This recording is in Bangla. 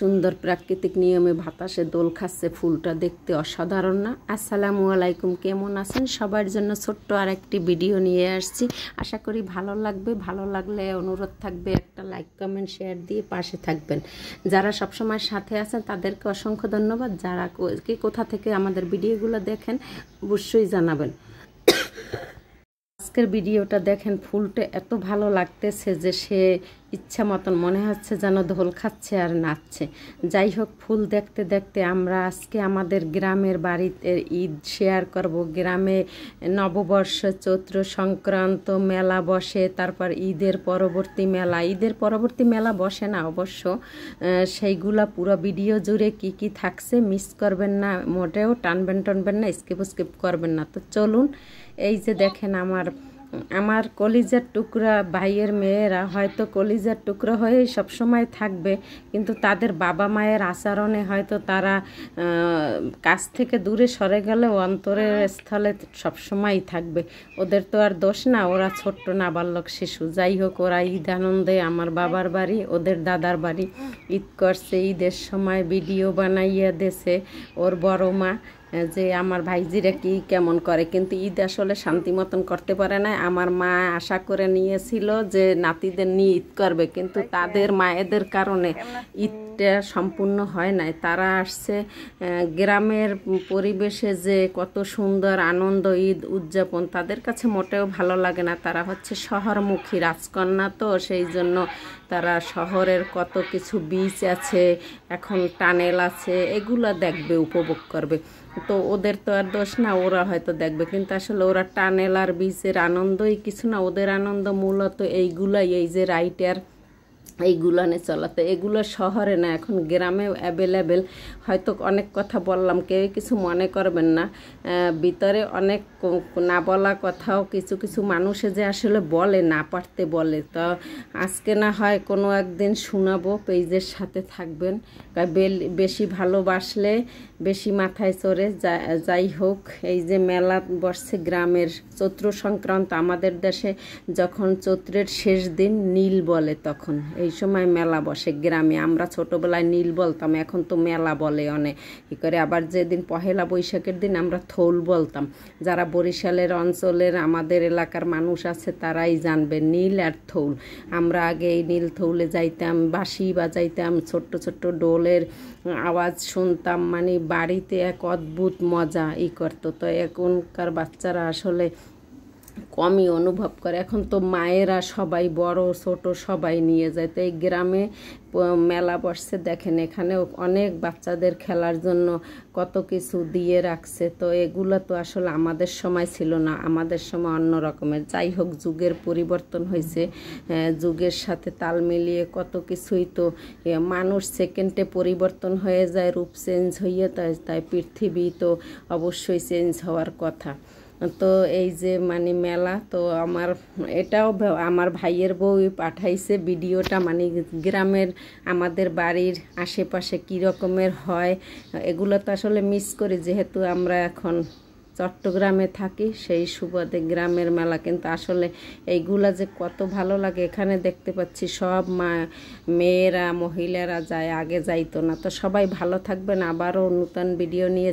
সুন্দর প্রাকৃতিক নিয়মে বাতাসে দোল খাচ্ছে, ফুলটা দেখতে অসাধারণ না? আসসালামু আলাইকুম, কেমন আছেন? সবার জন্য ছোট্ট আর একটি ভিডিও নিয়ে আসছি। আশা করি ভালো লাগবে। ভালো লাগলে অনুরোধ থাকবে একটা লাইক কমেন্ট শেয়ার দিয়ে পাশে থাকবেন। যারা সবসময় সাথে আছেন তাদেরকে অসংখ্য ধন্যবাদ। যারা কি কোথা থেকে আমাদের ভিডিওগুলো দেখেন অবশ্যই জানাবেন। আজকের ভিডিওটা দেখেন, ফুলটা এত ভালো লাগতেছে যে সে ইচ্ছা মতন মনে হচ্ছে যেন দোল খাচ্ছে আর নাচছে। যাই হোক, ফুল দেখতে দেখতে আমরা আজকে আমাদের গ্রামের বাড়িতে ঈদ শেয়ার করব। গ্রামে নববর্ষ, চৈত্র সংক্রান্ত মেলা বসে, তারপর ঈদের পরবর্তী মেলা বসে না অবশ্য, সেইগুলা পুরো ভিডিও জুড়ে কি কি থাকছে মিস করবেন না, মোটেও টানবেন না, স্কিপ করবেন না। তো চলুন, এই যে দেখেন আমার কলিজার টুকরা ভাইয়ের মেয়েরা হয়তো কলিজার টুকরা হয়ে সবসময় থাকবে, কিন্তু তাদের বাবা মায়ের আচরণে হয়তো তারা কাছ থেকে দূরে সরে গেলেও অন্তরের স্থলে সবসময় থাকবে। ওদের তো আর দোষ না, ওরা ছোট্ট নাবালক শিশু। যাই হোক, ওরা ঈদ আনন্দে আমার বাবার বাড়ি, ওদের দাদার বাড়ি ঈদ করছে। ঈদের সময় ভিডিও বানাইয়া দেছে ওর বড় মা, যে আমার ভাইজিরা কি কেমন করে, কিন্তু ঈদ আসলে শান্তি মতন করতে পারে না। আমার মা আশা করে নিয়েছিল যে নাতিদের নিয়ে ঈদ করবে, কিন্তু তাদের মায়েদের কারণে ঈদটা সম্পূর্ণ হয় নাই। তারা আসছে গ্রামের পরিবেশে যে কত সুন্দর আনন্দ ঈদ উদযাপন, তাদের কাছে মোটেও ভালো লাগে না। তারা হচ্ছে শহরমুখী রাজকন্যা, তো সেই জন্য তারা শহরের কত কিছু বিচ আছে, এখন টানেল আছে, এগুলো দেখবে, উপভোগ করবে। তো ওদের তো আর দোষ না, ওরা হয়তো দেখবে, কিন্তু আসলে ওরা টানেল আর বিচের আনন্দই কিছু না। ওদের আনন্দ মূলত এইগুলাই, এই যে রাইটার এইগুলো নিয়ে চলাতে। এগুলো শহরে না, এখন গ্রামেও অ্যাভেলেবেল। হয়তো অনেক কথা বললাম, কেউ কিছু মনে করবেন না। ভিতরে অনেক না বলা কথাও কিছু কিছু মানুষে যে আসলে বলে, না পারতে বলে। তো আজকে না হয় কোনো একদিন শোনাবো, পেজের সাথে থাকবেন। বেশি ভালোবাসলে বেশি মাথায় চড়ে। যাই হোক, এই যে মেলা বসছে গ্রামের চৈত্র সংক্রান্ত, আমাদের দেশে যখন চৈত্রের শেষ দিন নীল বলে, তখন এই সময় মেলা বসে গ্রামে। আমরা ছোটোবেলায় নীল বলতাম, এখন তো মেলা বলে অনেক করে। আবার যেদিন পহেলা বৈশাখের দিন আমরা থৌল বলতাম। যারা বরিশালের অঞ্চলের আমাদের এলাকার মানুষ আছে তারাই জানবে নীল আর থৌল। আমরা আগে এই নীল থৌলে যাইতাম, বাঁশি বাজাইতাম, ছোট্ট ছোট্ট ডোলের আওয়াজ শুনতাম, মানে বাড়িতে এক অদ্ভুত মজা করতো। তো এখনকার বাচ্চারা আসলে কমই অনুভব করে। এখন তো মায়েরা সবাই, বড় ছোট সবাই নিয়ে যায়। তো এই গ্রামে মেলা বসছে দেখেন, এখানেও অনেক বাচ্চাদের খেলার জন্য কত কিছু দিয়ে রাখছে। তো এগুলো তো আসলে আমাদের সময় ছিল না, আমাদের সময় অন্য রকমের। যাই হোক, যুগের পরিবর্তন হয়েছে, যুগের সাথে তাল মিলিয়ে কত কিছুই তো মানুষ সেকেন্ডে পরিবর্তন হয়ে যায়, রূপ চেঞ্জ হইয়ে, তাই পৃথিবী তো অবশ্যই চেঞ্জ হওয়ার কথা। তো এই যে মানে মেলা, তো এটাও আমার ভাইয়ের বউ পাঠাইছে ভিডিওটা, মানে গ্রামের আমাদের বাড়ির আশেপাশে কী রকমের হয় এগুলো তো আসলে মিস করি, যেহেতু আমরা এখন চট্টগ্রামে থাকি, সেই সুবাদে গ্রামের মেলা। কিন্তু আসলে এইগুলা যে কত ভালো লাগে, এখানে দেখতে পাচ্ছি সব মেয়েরা মহিলারা যায়, আগে যাইতো না। তো সবাই ভালো থাকবেন, আবারও নতুন ভিডিও নিয়ে